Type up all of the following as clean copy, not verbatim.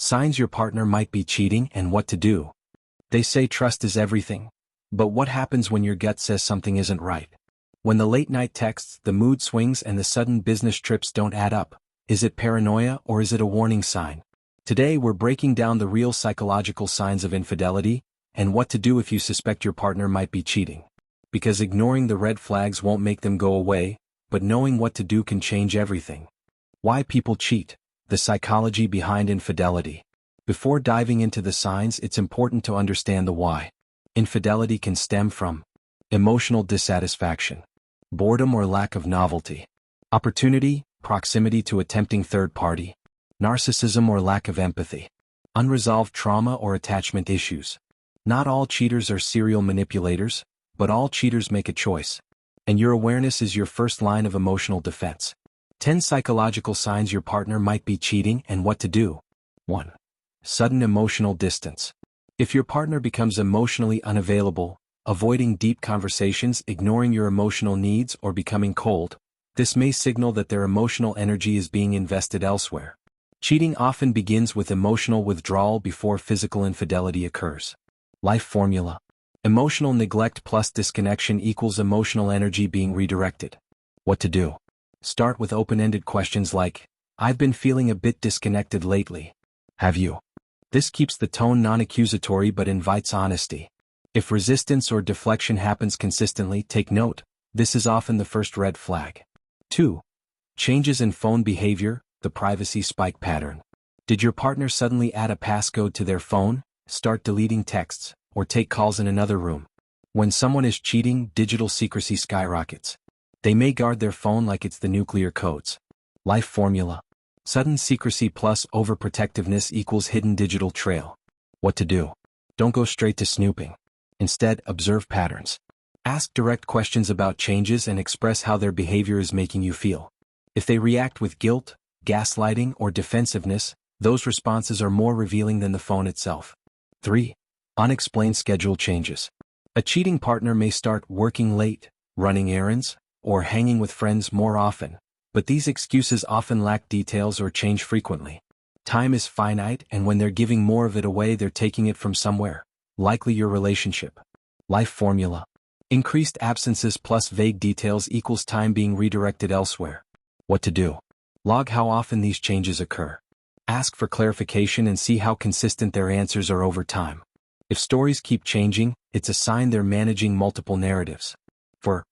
Signs your partner might be cheating and what to do. They say trust is everything. But what happens when your gut says something isn't right? When the late-night texts, the mood swings, and the sudden business trips don't add up, is it paranoia or is it a warning sign? Today we're breaking down the real psychological signs of infidelity, and what to do if you suspect your partner might be cheating. Because ignoring the red flags won't make them go away, but knowing what to do can change everything. Why people cheat, the psychology behind infidelity. Before diving into the signs, it's important to understand the why. Infidelity can stem from emotional dissatisfaction, boredom or lack of novelty, opportunity, proximity to a tempting third party, narcissism or lack of empathy, unresolved trauma or attachment issues. Not all cheaters are serial manipulators, but all cheaters make a choice. And your awareness is your first line of emotional defense. 10 psychological signs your partner might be cheating and what to do. 1. Sudden emotional distance. If your partner becomes emotionally unavailable, avoiding deep conversations, ignoring your emotional needs, or becoming cold, this may signal that their emotional energy is being invested elsewhere. Cheating often begins with emotional withdrawal before physical infidelity occurs. Life formula. Emotional neglect plus disconnection equals emotional energy being redirected. What to do? Start with open-ended questions like, I've been feeling a bit disconnected lately. Have you? This keeps the tone non-accusatory but invites honesty. If resistance or deflection happens consistently, take note, this is often the first red flag. 2. Changes in phone behavior, the privacy spike pattern. Did your partner suddenly add a passcode to their phone, start deleting texts, or take calls in another room? When someone is cheating, digital secrecy skyrockets. They may guard their phone like it's the nuclear codes. Life formula. Sudden secrecy plus overprotectiveness equals hidden digital trail. What to do? Don't go straight to snooping. Instead, observe patterns. Ask direct questions about changes and express how their behavior is making you feel. If they react with guilt, gaslighting, or defensiveness, those responses are more revealing than the phone itself. 3. Unexplained schedule changes. A cheating partner may start working late, running errands, or hanging with friends more often, but these excuses often lack details or change frequently. Time is finite, and when they're giving more of it away, they're taking it from somewhere, likely your relationship. Life formula. Increased absences plus vague details equals time being redirected elsewhere. What to do? Log how often these changes occur. Ask for clarification and see how consistent their answers are over time. If stories keep changing, it's a sign they're managing multiple narratives. 4.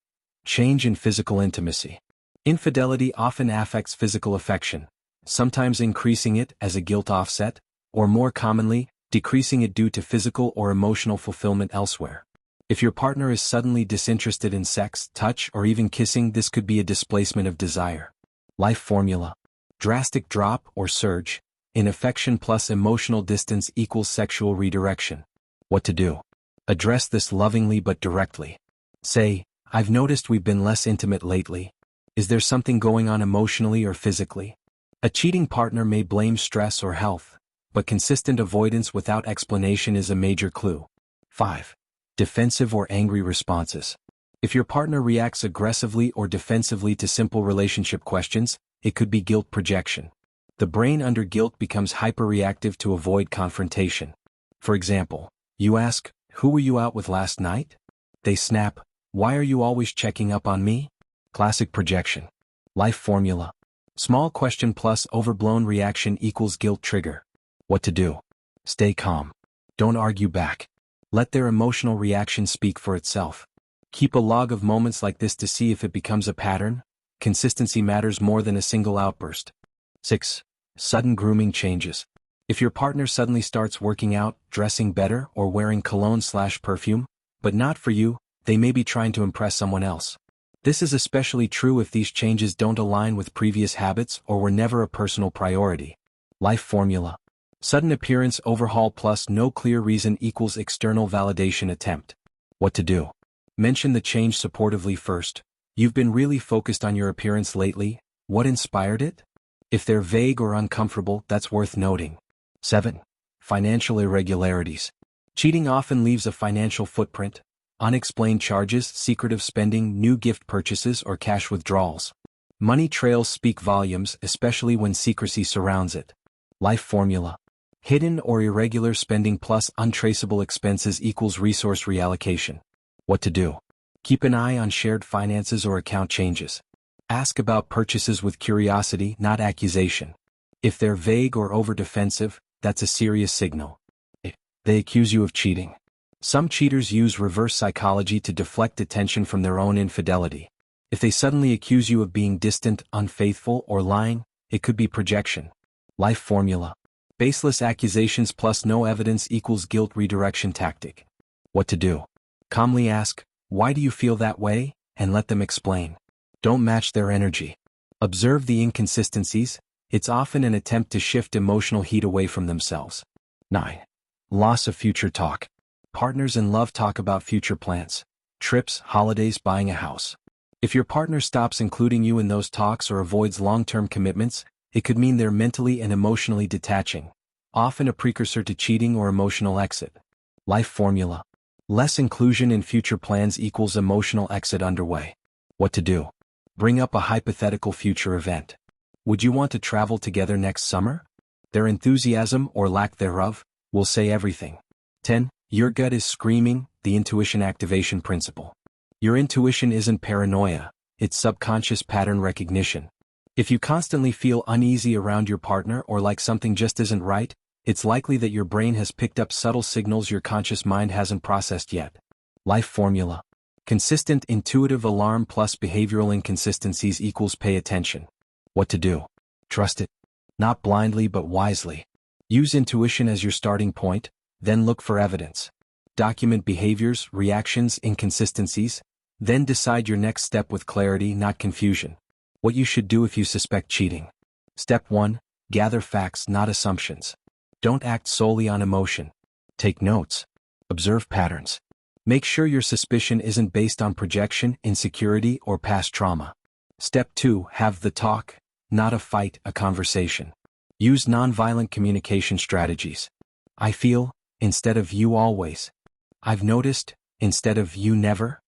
Change in physical intimacy. Infidelity often affects physical affection, sometimes increasing it as a guilt offset, or more commonly, decreasing it due to physical or emotional fulfillment elsewhere. If your partner is suddenly disinterested in sex, touch, or even kissing, this could be a displacement of desire. Life formula. Drastic drop or surge in affection plus emotional distance equals sexual redirection. What to do? Address this lovingly but directly. Say, I've noticed we've been less intimate lately. Is there something going on emotionally or physically? A cheating partner may blame stress or health, but consistent avoidance without explanation is a major clue. 5. Defensive or angry responses. If your partner reacts aggressively or defensively to simple relationship questions, it could be guilt projection. The brain under guilt becomes hyperreactive to avoid confrontation. For example, you ask, "Who were you out with last night?" They snap, "Why are you always checking up on me?" Classic projection. Life formula. Small question plus overblown reaction equals guilt trigger. What to do? Stay calm. Don't argue back. Let their emotional reaction speak for itself. Keep a log of moments like this to see if it becomes a pattern. Consistency matters more than a single outburst. 6. Sudden grooming changes. If your partner suddenly starts working out, dressing better, or wearing cologne/perfume, but not for you, they may be trying to impress someone else. This is especially true if these changes don't align with previous habits or were never a personal priority. Life formula. Sudden appearance overhaul plus no clear reason equals external validation attempt. What to do? Mention the change supportively first. You've been really focused on your appearance lately. What inspired it? If they're vague or uncomfortable, that's worth noting. 7. Financial irregularities. Cheating often leaves a financial footprint. Unexplained charges, secretive spending, new gift purchases, or cash withdrawals. Money trails speak volumes, especially when secrecy surrounds it. Life formula. Hidden or irregular spending plus untraceable expenses equals resource reallocation. What to do? Keep an eye on shared finances or account changes. Ask about purchases with curiosity, not accusation. If they're vague or over-defensive, that's a serious signal. If they accuse you of cheating. Some cheaters use reverse psychology to deflect attention from their own infidelity. If they suddenly accuse you of being distant, unfaithful, or lying, it could be projection. Life formula. Baseless accusations plus no evidence equals guilt redirection tactic. What to do? Calmly ask, "Why do you feel that way?" and let them explain. Don't match their energy. Observe the inconsistencies. It's often an attempt to shift emotional heat away from themselves. 9. Loss of future talk. Partners in love talk about future plans. Trips, holidays, buying a house. If your partner stops including you in those talks or avoids long-term commitments, it could mean they're mentally and emotionally detaching, often a precursor to cheating or emotional exit. Life formula. Less inclusion in future plans equals emotional exit underway. What to do? Bring up a hypothetical future event. Would you want to travel together next summer? Their enthusiasm or lack thereof will say everything. 10. Your gut is screaming, the intuition activation principle. Your intuition isn't paranoia, it's subconscious pattern recognition. If you constantly feel uneasy around your partner or like something just isn't right, it's likely that your brain has picked up subtle signals your conscious mind hasn't processed yet. Life formula. Consistent intuitive alarm plus behavioral inconsistencies equals pay attention. What to do? Trust it. Not blindly but wisely. Use intuition as your starting point, then look for evidence. Document behaviors, reactions, inconsistencies, then decide your next step with clarity, not confusion. What you should do if you suspect cheating. Step 1. Gather facts, not assumptions. Don't act solely on emotion. Take notes. Observe patterns. Make sure your suspicion isn't based on projection, insecurity, or past trauma. Step 2. Have the talk, not a fight, a conversation. Use nonviolent communication strategies. I feel, instead of you always. I've noticed, instead of you never.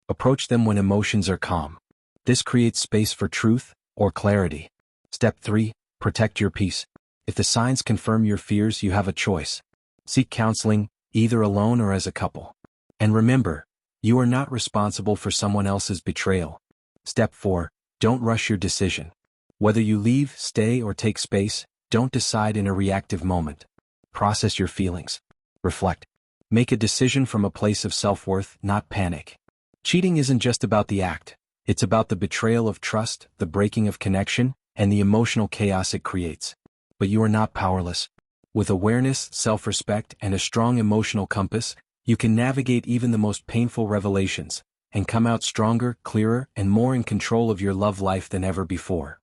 Approach them when emotions are calm. This creates space for truth or clarity. Step 3. Protect your peace. If the signs confirm your fears, you have a choice. Seek counseling, either alone or as a couple. And remember, you are not responsible for someone else's betrayal. Step 4. Don't rush your decision. Whether you leave, stay, or take space, don't decide in a reactive moment. Process your feelings. Reflect. Make a decision from a place of self-worth, not panic. Cheating isn't just about the act. It's about the betrayal of trust, the breaking of connection, and the emotional chaos it creates. But you are not powerless. With awareness, self-respect, and a strong emotional compass, you can navigate even the most painful revelations, and come out stronger, clearer, and more in control of your love life than ever before.